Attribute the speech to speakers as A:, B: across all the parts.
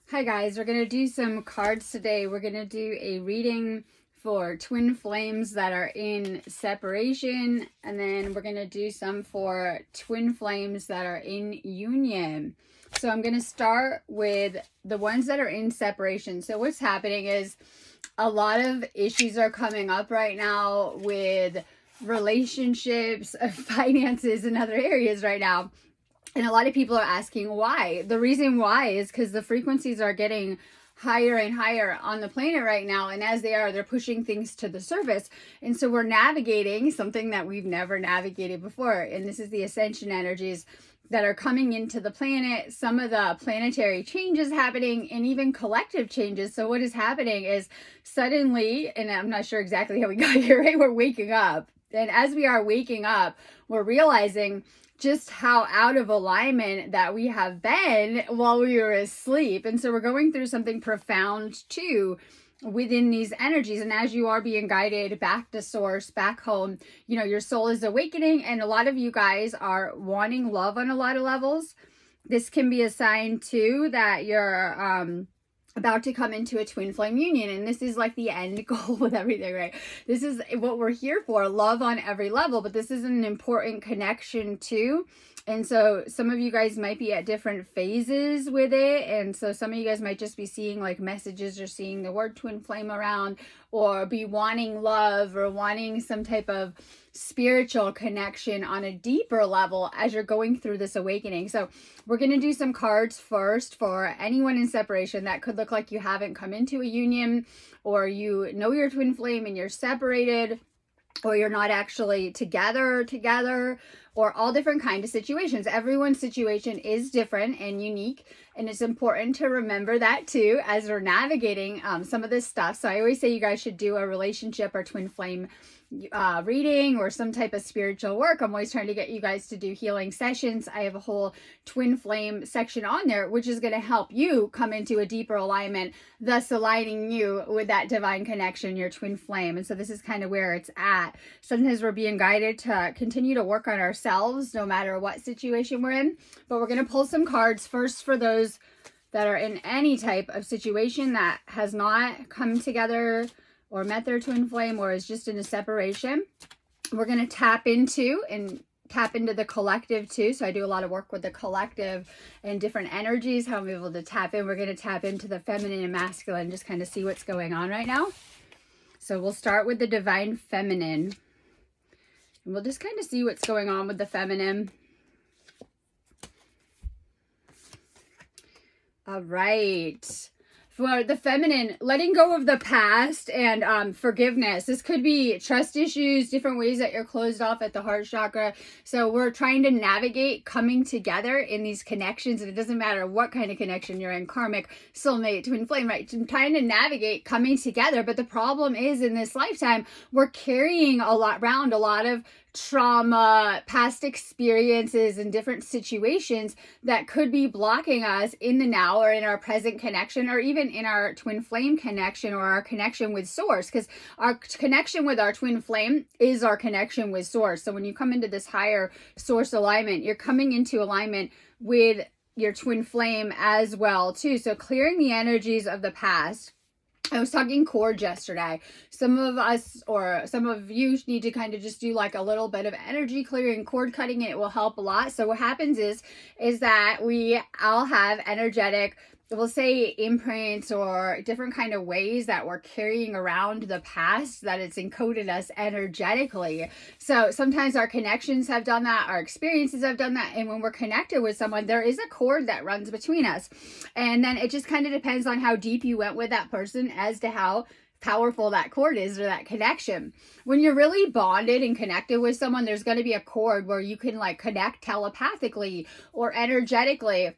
A: Hi guys, we're going to do some cards today. We're going to do a reading for twin flames that are in separation, and then we're going to do some for twin flames that are in union. So I'm going to start with the ones that are in separation. So what's happening is a lot of issues are coming up right now with relationships, finances, and other areas right now. And a lot of people are asking why. The reason why is because the frequencies are getting higher and higher on the planet right now. And as they are, they're pushing things to the surface. And so we're navigating something that we've never navigated before. And this is the ascension energies that are coming into the planet, some of the planetary changes happening, and even collective changes. So what is happening is suddenly, and I'm not sure exactly how we got here, right? We're waking up. And as we are waking up, we're realizing just how out of alignment that we have been while we were asleep. And so we're going through something profound too within these energies. And as you are being guided back to source, back home, your soul is awakening. And a lot of you guys are wanting love on a lot of levels. This can be a sign too that you're about to come into a twin flame union, and this is like the end goal with everything, right? This is what we're here for, love on every level, but this is an important connection too. And so some of you guys might be at different phases with it, and so some of you guys might just be seeing like messages or seeing the word twin flame around, or be wanting love or wanting some type of spiritual connection on a deeper level as you're going through this awakening. So we're going to do some cards first for anyone in separation. That could look like you haven't come into a union, or you know your twin flame and you're separated, or you're not actually together, or all different kind of situations. Everyone's situation is different and unique, and it's important to remember that too as we're navigating some of this stuff. So I always say you guys should do a relationship or twin flame reading or some type of spiritual work. I'm always trying to get you guys to do healing sessions. I have a whole twin flame section on there, which is going to help you come into a deeper alignment, thus aligning you with that divine connection, your twin flame. And so this is kind of where it's at. Sometimes we're being guided to continue to work on ourselves no matter what situation we're in. But we're going to pull some cards first for those that are in any type of situation that has not come together or met their twin flame, or is just in a separation. We're going to tap into the collective too. So I do a lot of work with the collective and different energies, how I'm able to tap in. We're going to tap into the feminine and masculine, just kind of see what's going on right now. So we'll start with the divine feminine, and we'll just kind of see what's going on with the feminine. All right. For the feminine, letting go of the past and forgiveness. This could be trust issues, different ways that you're closed off at the heart chakra. So we're trying to navigate coming together in these connections. And it doesn't matter what kind of connection you're in, karmic, soulmate, twin flame, right? I'm trying to navigate coming together. But the problem is, in this lifetime, we're carrying a lot of trauma, past experiences, and different situations that could be blocking us in the now or in our present connection, or even in our twin flame connection or our connection with source, because our connection with our twin flame is our connection with source. So when you come into this higher source alignment, you're coming into alignment with your twin flame as well too. So clearing the energies of the past. I was talking cords yesterday. Some of us or some of you need to kind of just do like a little bit of energy clearing, cord cutting. It will help a lot. So what happens is that we all have energetic, we'll say, imprints or different kind of ways that we're carrying around the past, that it's encoded us energetically. So sometimes our connections have done that, our experiences have done that, and when we're connected with someone, there is a cord that runs between us. And then it just kind of depends on how deep you went with that person as to how powerful that cord is, or that connection. When you're really bonded and connected with someone, there's going to be a cord where you can like connect telepathically or energetically.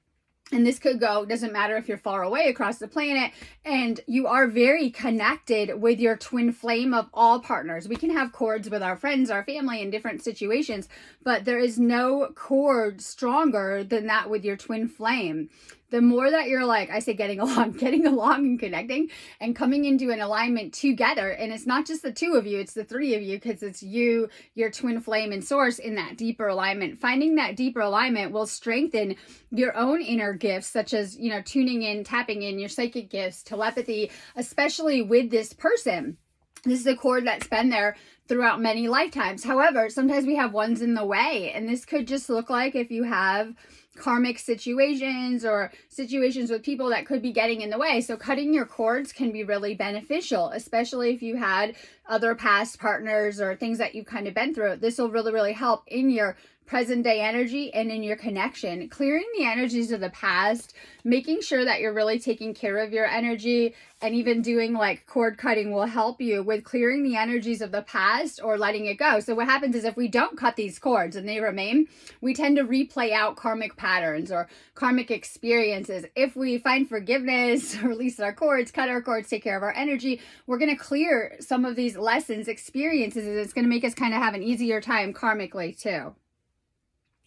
A: And this could go, doesn't matter if you're far away across the planet, and you are very connected with your twin flame of all partners. We can have cords with our friends, our family in different situations, but there is no cord stronger than that with your twin flame. the more that you're like, I say getting along and connecting and coming into an alignment together. And it's not just the two of you, it's the three of you, because it's you, your twin flame and source in that deeper alignment. Finding that deeper alignment will strengthen your own inner gifts, such as, you know, tuning in, tapping in, your psychic gifts, telepathy, especially with this person. This is a cord that's been there throughout many lifetimes. However, sometimes we have ones in the way, and this could just look like if you have karmic situations or situations with people that could be getting in the way. So cutting your cords can be really beneficial, especially if you had other past partners or things that you've kind of been through. This will really, really help in your present day energy and in your connection. Clearing the energies of the past, making sure that you're really taking care of your energy, and even doing like cord cutting will help you with clearing the energies of the past or letting it go. So what happens is if we don't cut these cords and they remain, we tend to replay out karmic patterns or karmic experiences. If we find forgiveness, release our cords, cut our cords, take care of our energy, we're going to clear some of these lessons, experiences, and it's going to make us kind of have an easier time karmically too.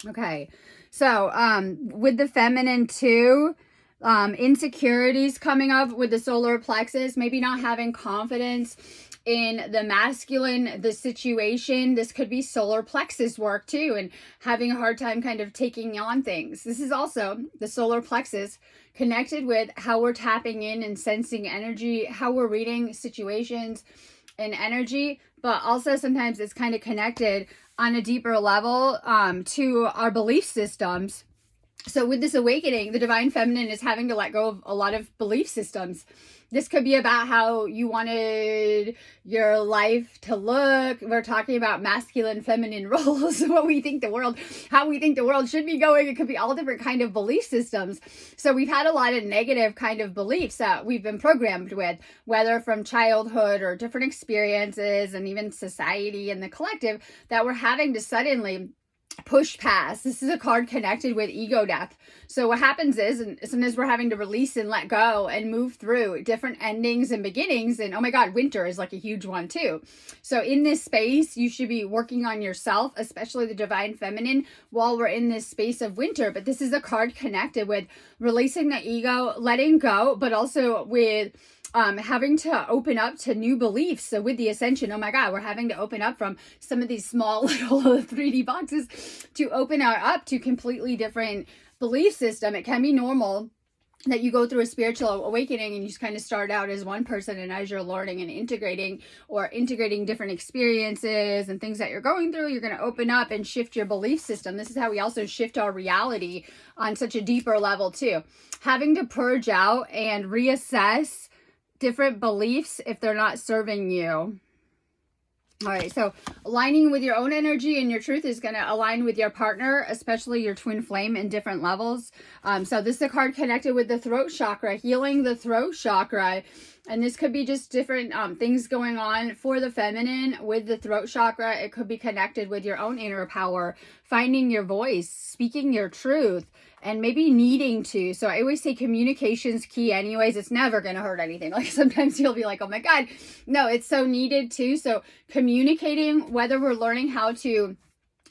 A: Okay, so with the feminine too, insecurities coming up with the solar plexus, maybe not having confidence in the masculine, the situation. This could be solar plexus work too, and having a hard time kind of taking on things. This is also the solar plexus connected with how we're tapping in and sensing energy, how we're reading situations and energy, but also sometimes it's kind of connected on a deeper level to our belief systems. So with this awakening, the divine feminine is having to let go of a lot of belief systems. This could be about how you wanted your life to look. We're talking about masculine, feminine roles, what we think the world, how we think the world should be going. It could be all different kind of belief systems. So we've had a lot of negative kind of beliefs that we've been programmed with, whether from childhood or different experiences and even society and the collective, that we're having to suddenly push past. This is a card connected with ego death. So what happens is, and sometimes we're having to release and let go and move through different endings and beginnings. And oh my God, winter is like a huge one too. So in this space, you should be working on yourself, especially the divine feminine, while we're in this space of winter. But this is a card connected with releasing the ego, letting go, but also with having to open up to new beliefs. So with the ascension, oh my God, we're having to open up from some of these small little 3D boxes to open up to completely different belief system. It can be normal that you go through a spiritual awakening and you just kind of start out as one person, and as you're learning and integrating different experiences and things that you're going through, you're going to open up and shift your belief system. This is how we also shift our reality on such a deeper level too. Having to purge out and reassess different beliefs if they're not serving you. All right, so aligning with your own energy and your truth is going to align with your partner, especially your twin flame, in different levels. So this is a card connected with the throat chakra, healing the throat chakra. And this could be just different things going on for the feminine with the throat chakra. It could be connected with your own inner power, finding your voice, speaking your truth, and maybe needing to. So I always say communication's key anyways. It's never going to hurt anything. Like sometimes you'll be like, oh my God, no, it's so needed too. So communicating, whether we're learning how to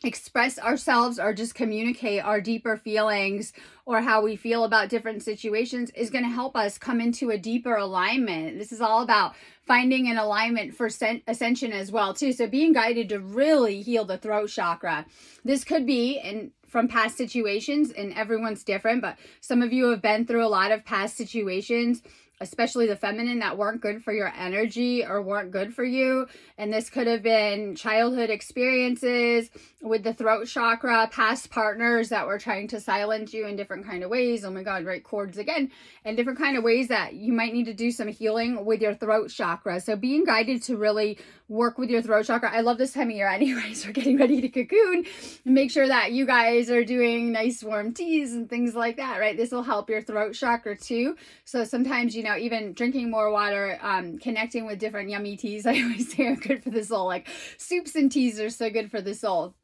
A: express ourselves or just communicate our deeper feelings or how we feel about different situations, is going to help us come into a deeper alignment. This is all about finding an alignment for ascension as well too. So being guided to really heal the throat chakra. This could be from past situations, and everyone's different, but some of you have been through a lot of past situations, especially the feminine, that weren't good for your energy or weren't good for you. And this could have been childhood experiences with the throat chakra, past partners that were trying to silence you in different kind of ways. Oh my God, right, cords again. And different kind of ways that you might need to do some healing with your throat chakra. So being guided to really work with your throat chakra. I love this time of year anyways. We're getting ready to cocoon. Make sure that you guys are doing nice warm teas and things like that, right? This will help your throat chakra too. So sometimes, you know, even drinking more water, connecting with different yummy teas, I always say are good for the soul. Like soups and teas are so good for the soul.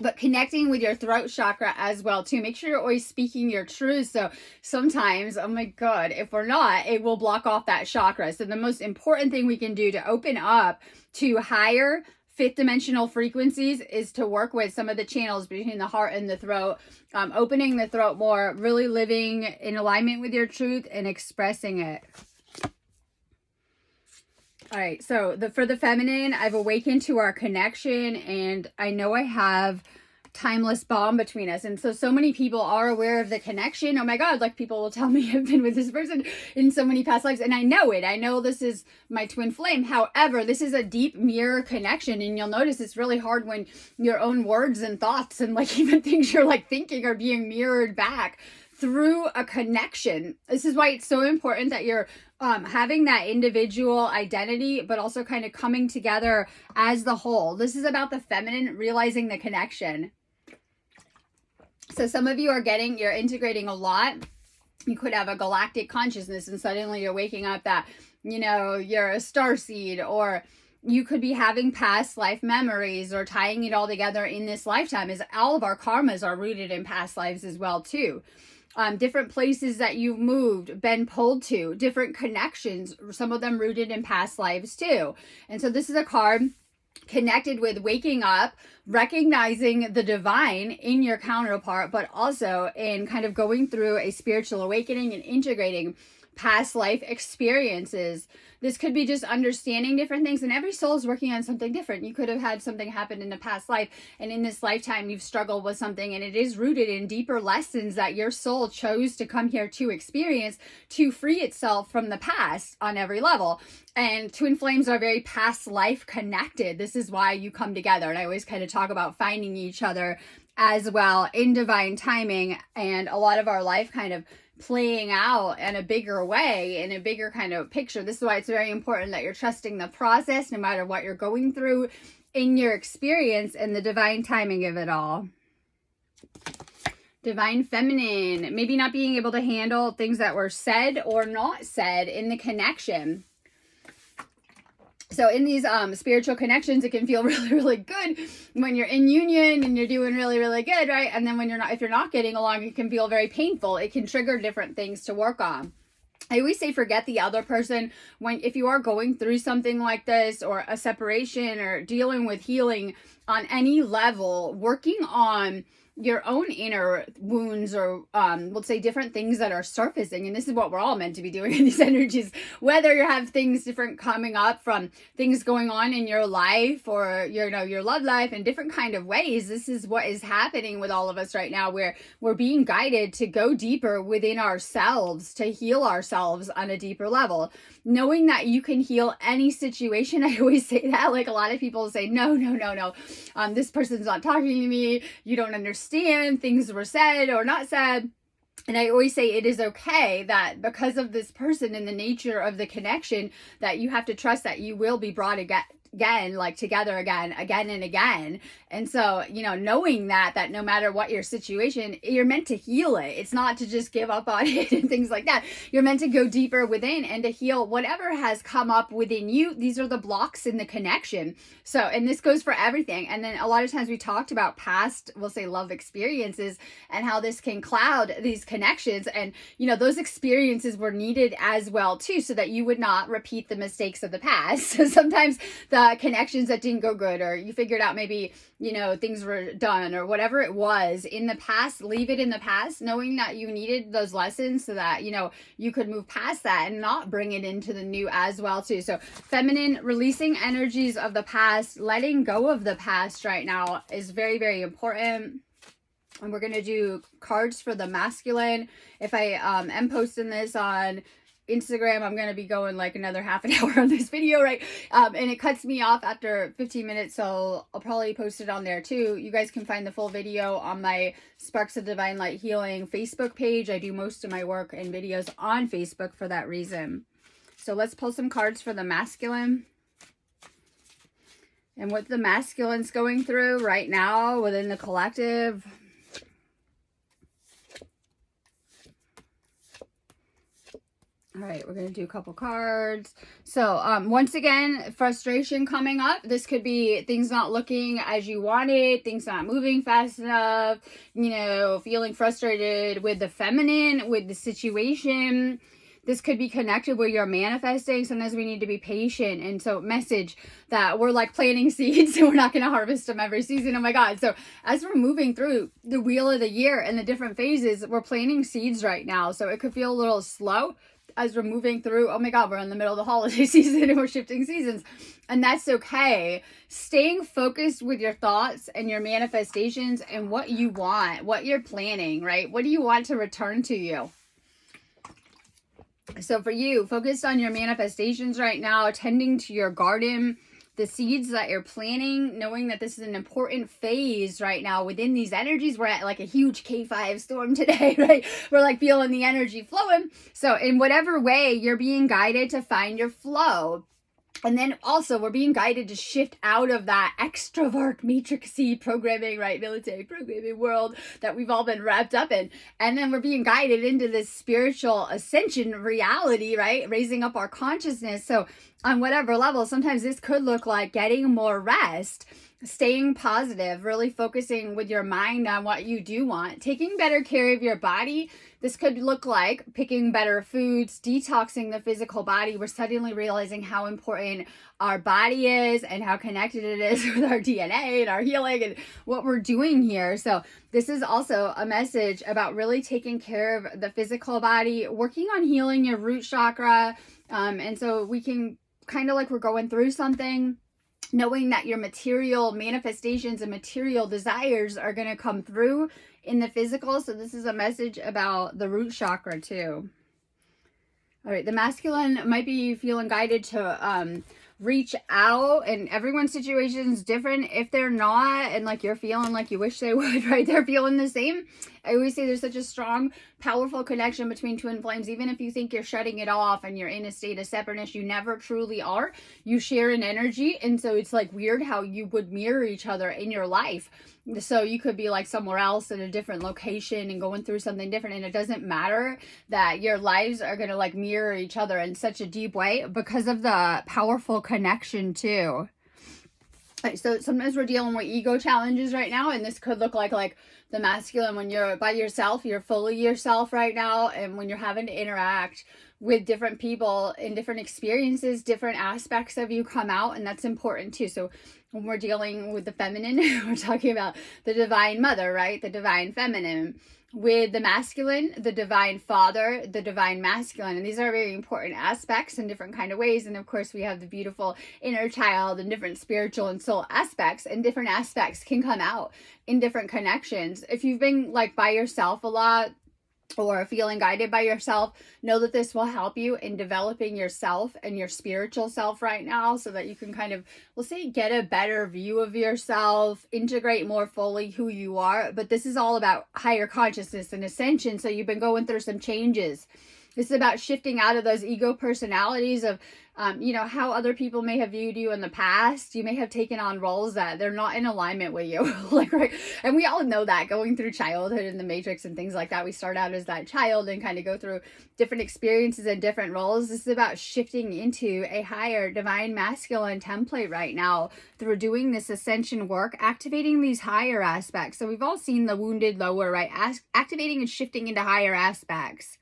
A: But connecting with your throat chakra as well too. Make sure you're always speaking your truth. So sometimes, oh my God, if we're not, it will block off that chakra. So the most important thing we can do to open up to higher fifth dimensional frequencies is to work with some of the channels between the heart and the throat, opening the throat more, really living in alignment with your truth and expressing it. All right, so for the feminine, I've awakened to our connection, and I know I have timeless bond between us. And so many people are aware of the connection. Oh my God, like people will tell me I've been with this person in so many past lives, and I know it. I know this is my twin flame. However, this is a deep mirror connection, and you'll notice it's really hard when your own words and thoughts and like even things you're like thinking are being mirrored back through a connection. This is why it's so important that you're having that individual identity, but also kind of coming together as the whole. This is about the feminine realizing the connection. So some of you you're integrating a lot. You could have a galactic consciousness, and suddenly you're waking up that, you know, you're a starseed, or you could be having past life memories, or tying it all together in this lifetime, as all of our karmas are rooted in past lives as well too. Different places that you've moved, been pulled to, different connections, some of them rooted in past lives too. And so this is a card connected with waking up, recognizing the divine in your counterpart, but also in kind of going through a spiritual awakening and integrating past life experiences. This could be just understanding different things, and every soul is working on something different. You could have had something happen in a past life, and in this lifetime you've struggled with something, and it is rooted in deeper lessons that your soul chose to come here to experience, to free itself from the past on every level. And twin flames are very past life connected. This is why you come together, and I always kind of talk about finding each other as well in divine timing, and a lot of our life kind of playing out in a bigger way, in a bigger kind of picture. This is why it's very important that you're trusting the process, no matter what you're going through in your experience, and the divine timing of it all. Divine feminine, maybe not being able to handle things that were said or not said in the connection. So in these spiritual connections, it can feel really, really good when you're in union and you're doing really, really good, right? And then when if you're not getting along, it can feel very painful. It can trigger different things to work on. I always say forget the other person if you are going through something like this, or a separation, or dealing with healing on any level, working on your own inner wounds, or let's say different things that are surfacing. And this is what we're all meant to be doing in these energies, whether you have things different coming up from things going on in your life, or your love life, in different kind of ways. This is what is happening with all of us right now, where we're being guided to go deeper within ourselves, to heal ourselves on a deeper level, knowing that you can heal any situation. I always say that, like a lot of people say, no, this person's not talking to me, you don't understand, things were said or not said. And I always say it is okay that because of this person and the nature of the connection, that you have to trust that you will be brought again, like together again and again. And so, knowing that no matter what your situation, you're meant to heal it. It's not to just give up on it and things like that. You're meant to go deeper within and to heal whatever has come up within you. These are the blocks in the connection. So, and this goes for everything. And then a lot of times we talked about past, we'll say love experiences, and how this can cloud these connections. And, those experiences were needed as well too, so that you would not repeat the mistakes of the past. So sometimes the connections that didn't go good, or you figured out maybe, things were done, or whatever it was in the past, leave it in the past, knowing that you needed those lessons so that, you could move past that and not bring it into the new as well too. So feminine, releasing energies of the past, letting go of the past right now is very, very important. And we're going to do cards for the masculine. If I am posting this on Instagram, I'm going to be going like another half an hour on this video, right? And it cuts me off after 15 minutes, so I'll probably post it on there too. You guys can find the full video on my Sparks of Divine Light Healing Facebook page. I do most of my work and videos on Facebook for that reason. So let's pull some cards for the masculine. And what the masculine's going through right now within the collective. All right, we're going to do a couple cards. So once again, frustration coming up. This could be things not looking as you wanted, things not moving fast enough, feeling frustrated with the feminine, with the situation. This could be connected where you're manifesting. Sometimes we need to be patient. And so message that we're like planting seeds and we're not going to harvest them every season. Oh my God. So as we're moving through the wheel of the year and the different phases, we're planting seeds right now. So it could feel a little slow as we're moving through. Oh my God, we're in the middle of the holiday season and we're shifting seasons. And that's okay. Staying focused with your thoughts and your manifestations and what you want, what you're planning, right? What do you want to return to you? So for you, focused on your manifestations right now, tending to your garden, the seeds that you're planting, knowing that this is an important phase right now within these energies. We're at like a huge K5 storm today, right? We're like feeling the energy flowing. So in whatever way, you're being guided to find your flow. And then also we're being guided to shift out of that extrovert matrixy programming, right? Military programming world that we've all been wrapped up in. And then we're being guided into this spiritual ascension reality, right? Raising up our consciousness. So on whatever level, sometimes this could look like getting more rest, staying positive, really focusing with your mind on what you do want, taking better care of your body. This could look like picking better foods, detoxing the physical body. We're suddenly realizing how important our body is and how connected it is with our DNA and our healing and what we're doing here. So this is also a message about really taking care of the physical body, working on healing your root chakra. And so we can kind of like we're going through something, knowing that your material manifestations and material desires are going to come through in the physical. So this is a message about the root chakra too. All right, the masculine might be feeling guided to reach out, and everyone's situation is different. If they're not, and like you're feeling like you wish they would, right? They're feeling the same. I always say there's such a strong, powerful connection between twin flames. Even if you think you're shutting it off and you're in a state of separateness, you never truly are. You share an energy. And so it's like weird how you would mirror each other in your life. So you could be like somewhere else in a different location and going through something different. And it doesn't matter that your lives are going to like mirror each other in such a deep way because of the powerful connection too. Right, so sometimes we're dealing with ego challenges right now, and this could look like the masculine when you're by yourself, you're fully yourself right now, and when you're having to interact with different people in different experiences, different aspects of you come out, and that's important too. So when we're dealing with the feminine, we're talking about the divine mother, right? The divine feminine. With the masculine, the divine father, the divine masculine. And these are very important aspects in different kind of ways. And of course, we have the beautiful inner child and different spiritual and soul aspects, and different aspects can come out in different connections. If you've been like by yourself a lot, or feeling guided by yourself, know that this will help you in developing yourself and your spiritual self right now, so that you can kind of, we'll say, get a better view of yourself, integrate more fully who you are. But this is all about higher consciousness and ascension. So you've been going through some changes. This is about shifting out of those ego personalities of, how other people may have viewed you in the past. You may have taken on roles that they're not in alignment with you. Right? And we all know that going through childhood and the matrix and things like that. We start out as that child and kind of go through different experiences and different roles. This is about shifting into a higher divine masculine template right now through doing this ascension work, activating these higher aspects. So we've all seen the wounded lower, right? Activating and shifting into higher aspects.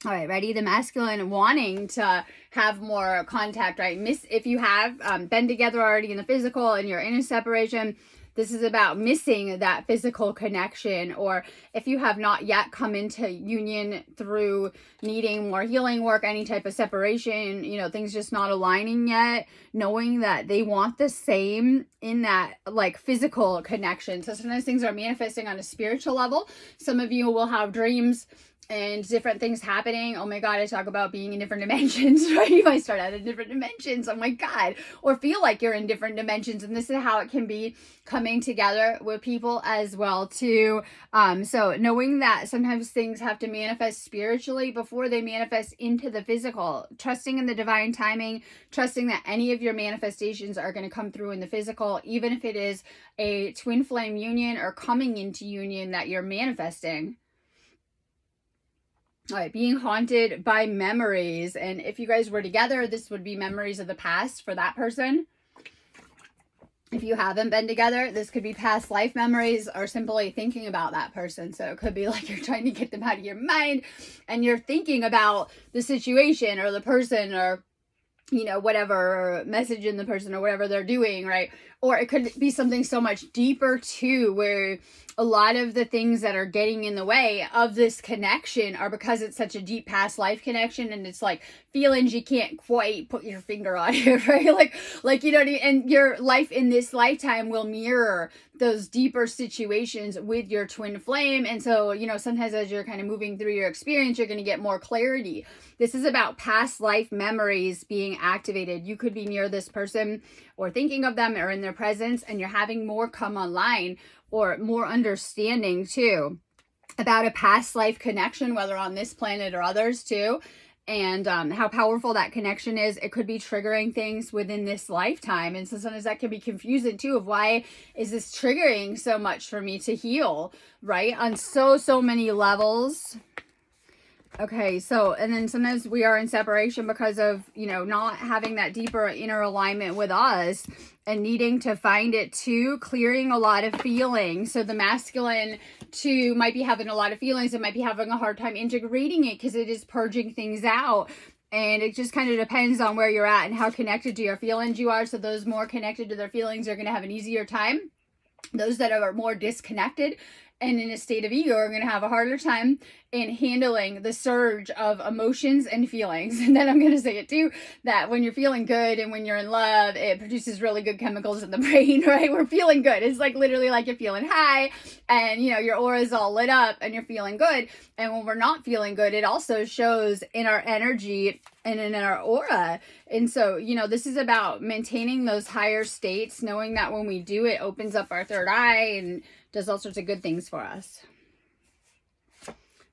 A: All right, ready? The masculine wanting to have more contact, right? If you have been together already in the physical and you're in a separation, this is about missing that physical connection. Or if you have not yet come into union through needing more healing work, any type of separation, things just not aligning yet, knowing that they want the same in that like physical connection. So sometimes things are manifesting on a spiritual level. Some of you will have dreams and different things happening. Oh my God, I talk about being in different dimensions, right? You might start out in different dimensions. Oh my God. Or feel like you're in different dimensions. And this is how it can be coming together with people as well too. So knowing that sometimes things have to manifest spiritually before they manifest into the physical. Trusting in the divine timing, trusting that any of your manifestations are going to come through in the physical, even if it is a twin flame union or coming into union that you're manifesting. All right, being haunted by memories. And if you guys were together, this would be memories of the past for that person. If you haven't been together, this could be past life memories or simply thinking about that person. So it could be like you're trying to get them out of your mind and you're thinking about the situation or the person or, you know, whatever, messaging the person or whatever they're doing, right? Or it could be something so much deeper too, where a lot of the things that are getting in the way of this connection are because it's such a deep past life connection, and it's like feelings you can't quite put your finger on it, right? Like you know what I mean? And your life in this lifetime will mirror those deeper situations with your twin flame. And so, you know, sometimes as you're kind of moving through your experience, you're going to get more clarity. This is about past life memories being activated. You could be near this person or thinking of them or in their presence, and you're having more come online or more understanding too about a past life connection, whether on this planet or others too. And how powerful that connection is. It could be triggering things within this lifetime. And so sometimes that can be confusing too, of why is this triggering so much for me to heal, right? On so many levels. Okay, so, and then sometimes we are in separation because of, you know, not having that deeper inner alignment with us and needing to find it too, clearing a lot of feelings. So the masculine too might be having a lot of feelings and might be having a hard time integrating it because it is purging things out. And it just kind of depends on where you're at and how connected to your feelings you are. So those more connected to their feelings are going to have an easier time. Those that are more disconnected and in a state of ego are going to have a harder time in handling the surge of emotions and feelings. And then I'm going to say it too, that when you're feeling good and when you're in love, it produces really good chemicals in the brain, right? We're feeling good. It's like literally like you're feeling high and, you know, your aura is all lit up and you're feeling good. And when we're not feeling good, it also shows in our energy and in our aura. And so, you know, this is about maintaining those higher states, knowing that when we do, it opens up our third eye and does all sorts of good things for us.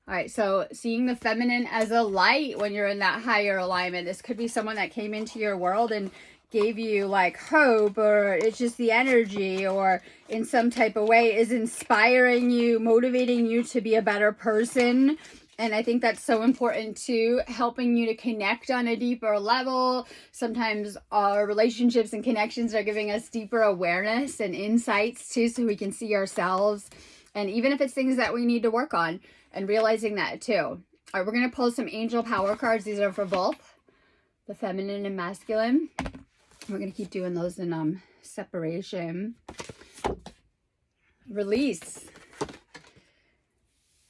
A: All right, so seeing the feminine as a light when you're in that higher alignment. This could be someone that came into your world and gave you like hope, or it's just the energy, or in some type of way is inspiring you, motivating you to be a better person. And I think that's so important too, helping you to connect on a deeper level. Sometimes our relationships and connections are giving us deeper awareness and insights too, so we can see ourselves. And even if it's things that we need to work on, and realizing that too. All right, we're going to pull some angel power cards. These are for both the feminine and masculine. We're going to keep doing those in separation. Release.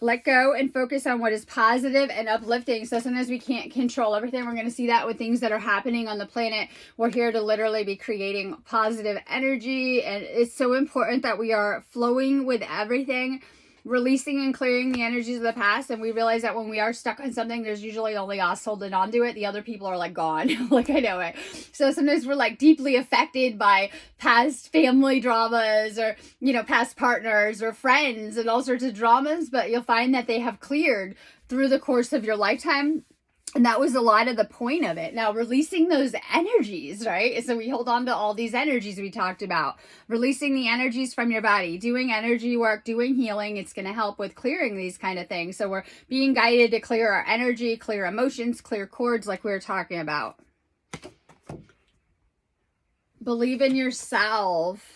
A: Let go and focus on what is positive and uplifting. So sometimes we can't control everything. We're going to see that with things that are happening on the planet. We're here to literally be creating positive energy. And it's so important that we are flowing with everything, releasing and clearing the energies of the past. And we realize that when we are stuck on something, there's usually only us holding on to it. The other people are like gone. Like, I know it. So sometimes we're like deeply affected by past family dramas, or, you know, past partners or friends and all sorts of dramas, but you'll find that they have cleared through the course of your lifetime. And that was a lot of the point of it. Now, releasing those energies, right? So we hold on to all these energies we talked about. Releasing the energies from your body, doing energy work, doing healing. It's going to help with clearing these kind of things. So we're being guided to clear our energy, clear emotions, clear cords like we were talking about. Believe in yourself.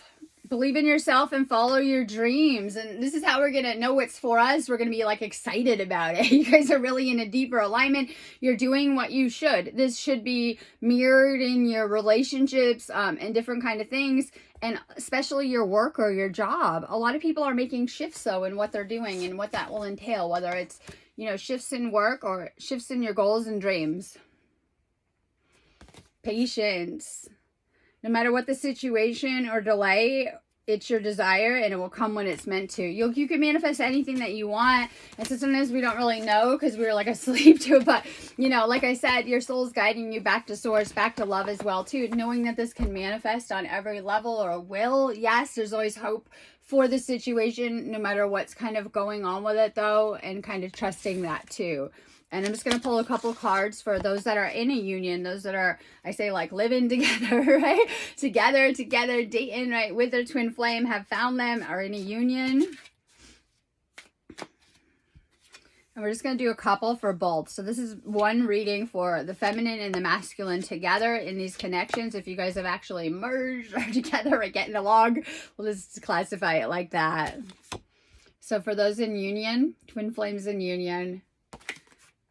A: Believe in yourself and follow your dreams. And this is how we're going to know what's for us. We're going to be like excited about it. You guys are really in a deeper alignment. You're doing what you should. This should be mirrored in your relationships and different kind of things. And especially your work or your job. A lot of people are making shifts though in what they're doing and what that will entail. Whether it's, you know, shifts in work or shifts in your goals and dreams. Patience. No matter what the situation or delay, it's your desire and it will come when it's meant to. You can manifest anything that you want. And so sometimes we don't really know because we're like asleep to it. But, you know, like I said, your soul's guiding you back to source, back to love as well too. Knowing that this can manifest on every level or will. Yes, there's always hope for the situation, no matter what's kind of going on with it though. And kind of trusting that too. And I'm just going to pull a couple cards for those that are in a union, those that are, I say, like living together, right? Together, dating, right? With their twin flame, have found them, are in a union. And we're just going to do a couple for both. So this is one reading for the feminine and the masculine together in these connections. If you guys have actually merged or together or getting along, we'll just classify it like that. So for those in union, twin flames in union.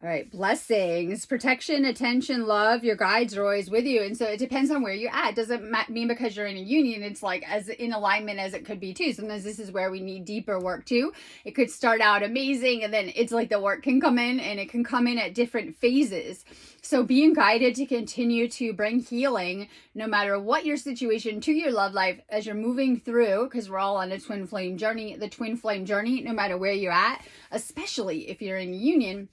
A: All right, blessings, protection, attention, love. Your guides are always with you. And so it depends on where you're at. Doesn't mean because you're in a union, it's like as in alignment as it could be too. Sometimes this is where we need deeper work too. It could start out amazing and then it's like the work can come in and it can come in at different phases. So being guided to continue to bring healing no matter what your situation to your love life as you're moving through, because we're all on a twin flame journey, the twin flame journey, no matter where you're at, especially if you're in a union.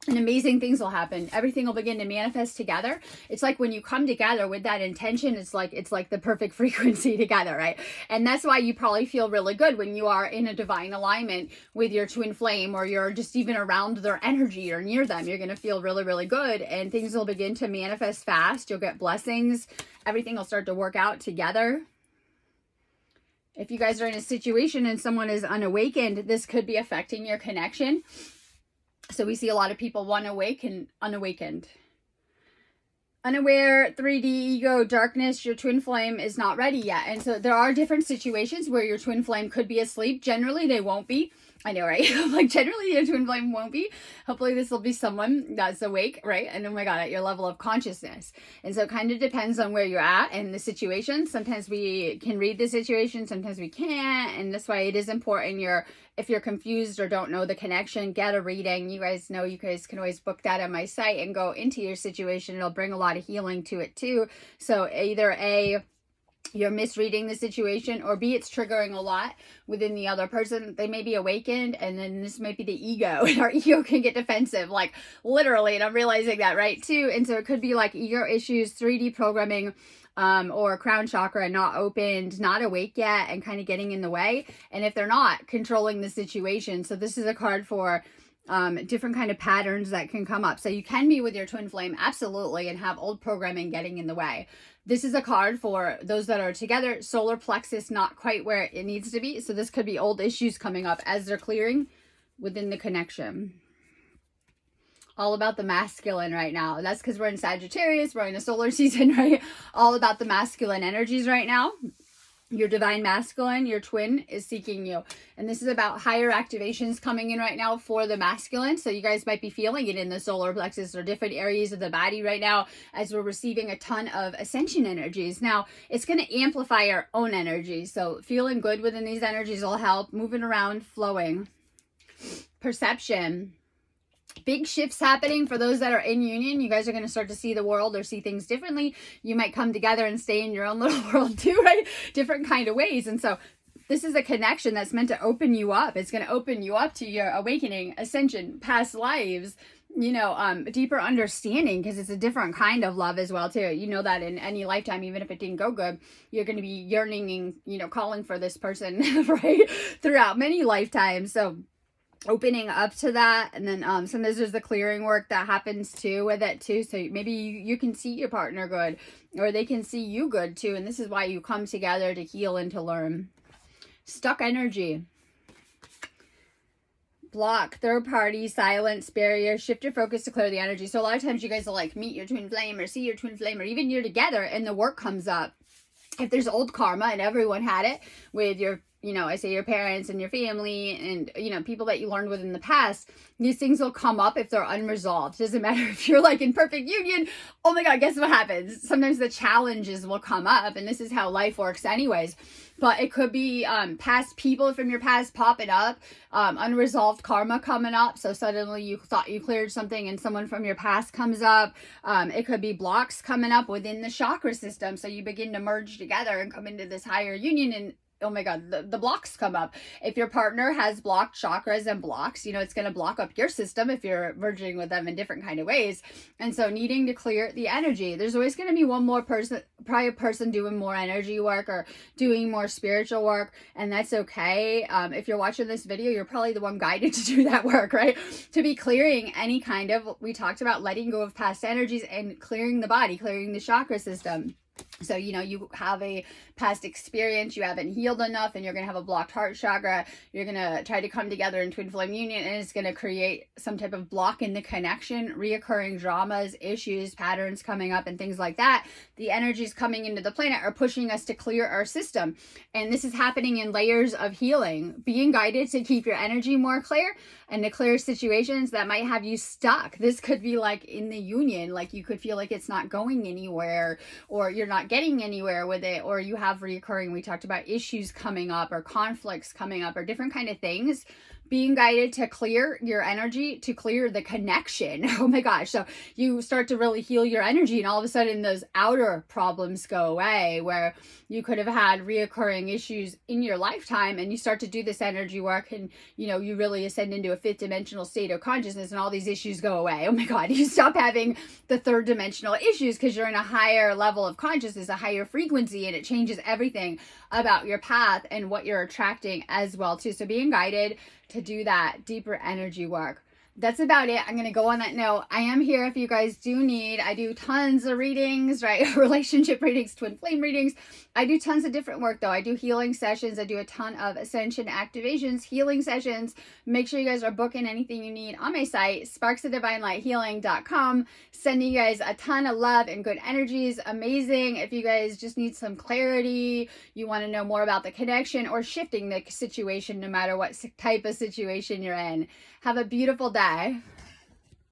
A: And amazing things will happen. Everything will begin to manifest together. It's like when you come together with that intention, it's like the perfect frequency together, right? And that's why you probably feel really good when you are in a divine alignment with your twin flame, or you're just even around their energy or near them. You're going to feel really, really good, and things will begin to manifest fast. You'll get blessings. Everything will start to work out together. If you guys are in a situation and someone is unawakened, this could be affecting your connection. So we see a lot of people one awake and unawakened. Unaware, 3D, ego, darkness, your twin flame is not ready yet. And so there are different situations where your twin flame could be asleep. Generally, they won't be. I know, right? Like generally your twin flame won't be. Hopefully this will be someone that's awake, right? And oh my God, at your level of consciousness. And so it kind of depends on where you're at and the situation. Sometimes we can read the situation, sometimes we can't. And that's why it is important if you're confused or don't know the connection, get a reading. You guys know you guys can always book that on my site and go into your situation. It'll bring a lot of healing to it too. So either A, you're misreading the situation, or B, it's triggering a lot within the other person. They may be awakened, and then this might be the ego, and our ego can get defensive, like literally, and I'm realizing that right too. And so it could be like ego issues, 3D programming, or crown chakra not opened, not awake yet, and kind of getting in the way. And if they're not, controlling the situation. So this is a card for different kind of patterns that can come up. So you can be with your twin flame, absolutely, and have old programming getting in the way. This is a card for those that are together, solar plexus not quite where it needs to be. So this could be old issues coming up as they're clearing within the connection. All about the masculine right now. That's because we're in Sagittarius, we're in a solar season, right? All about the masculine energies right now. Your divine masculine, your twin, is seeking you. And this is about higher activations coming in right now for the masculine. So you guys might be feeling it in the solar plexus or different areas of the body right now as we're receiving a ton of ascension energies. Now, it's going to amplify our own energy. So feeling good within these energies will help. Moving around, flowing. Perception. Big shifts happening for those that are in union. You guys are going to start to see the world or see things differently. You might come together and stay in your own little world too, right? Different kind of ways. And so this is a connection that's meant to open you up. It's going to open you up to your awakening, ascension, past lives, deeper understanding, because it's a different kind of love as well too. You know that in any lifetime, even if it didn't go good, you're going to be yearning and, calling for this person, right? Throughout many lifetimes. So opening up to that. And then sometimes there's the clearing work that happens too with it too. So maybe you can see your partner good, or they can see you good too. And this is why you come together to heal and to learn. Stuck energy. Block, third party, silence, barrier, shift your focus to clear the energy. So a lot of times you guys will like meet your twin flame or see your twin flame, or even you're together and the work comes up. If there's old karma, and everyone had it with your I say your parents and your family and, people that you learned with in the past, these things will come up if they're unresolved. It doesn't matter if you're like in perfect union. Oh my God, guess what happens? Sometimes the challenges will come up, and this is how life works anyways. But it could be past people from your past popping up, unresolved karma coming up. So suddenly you thought you cleared something and someone from your past comes up. It could be blocks coming up within the chakra system. So you begin to merge together and come into this higher union, and oh my God, the blocks come up. If your partner has blocked chakras and blocks, it's going to block up your system if you're merging with them in different kind of ways. And so needing to clear the energy. There's always going to be one more prior person doing more energy work or doing more spiritual work. And that's okay. If you're watching this video, you're probably the one guided to do that work, right? To be clearing we talked about letting go of past energies and clearing the body, clearing the chakra system. So, you have a past experience, you haven't healed enough, and you're going to have a blocked heart chakra. You're going to try to come together in twin flame union, and it's going to create some type of block in the connection, reoccurring dramas, issues, patterns coming up, and things like that. The energies coming into the planet are pushing us to clear our system. And this is happening in layers of healing, being guided to keep your energy more clear and to clear situations that might have you stuck. This could be like in the union, like you could feel like it's not going anywhere, or you're not getting anywhere with it, or you have reoccurring, we talked about issues coming up or conflicts coming up or different kind of things. Being guided to clear your energy, to clear the connection. Oh my gosh. So you start to really heal your energy, and all of a sudden those outer problems go away, where you could have had reoccurring issues in your lifetime, and you start to do this energy work, and you really ascend into a fifth dimensional state of consciousness, and all these issues go away. Oh my God. You stop having the third dimensional issues because you're in a higher level of consciousness, a higher frequency, and it changes everything about your path and what you're attracting as well too. So being guided to do that deeper energy work. That's about it. I'm going to go on that note. I am here if you guys do need. I do tons of readings, right? Relationship readings, twin flame readings. I do tons of different work though. I do healing sessions. I do a ton of ascension activations, healing sessions. Make sure you guys are booking anything you need on my site, sparksofdivinelighealing.com. Sending you guys a ton of love and good energies. Amazing. If you guys just need some clarity, you want to know more about the connection or shifting the situation, no matter what type of situation you're in. Have a beautiful day.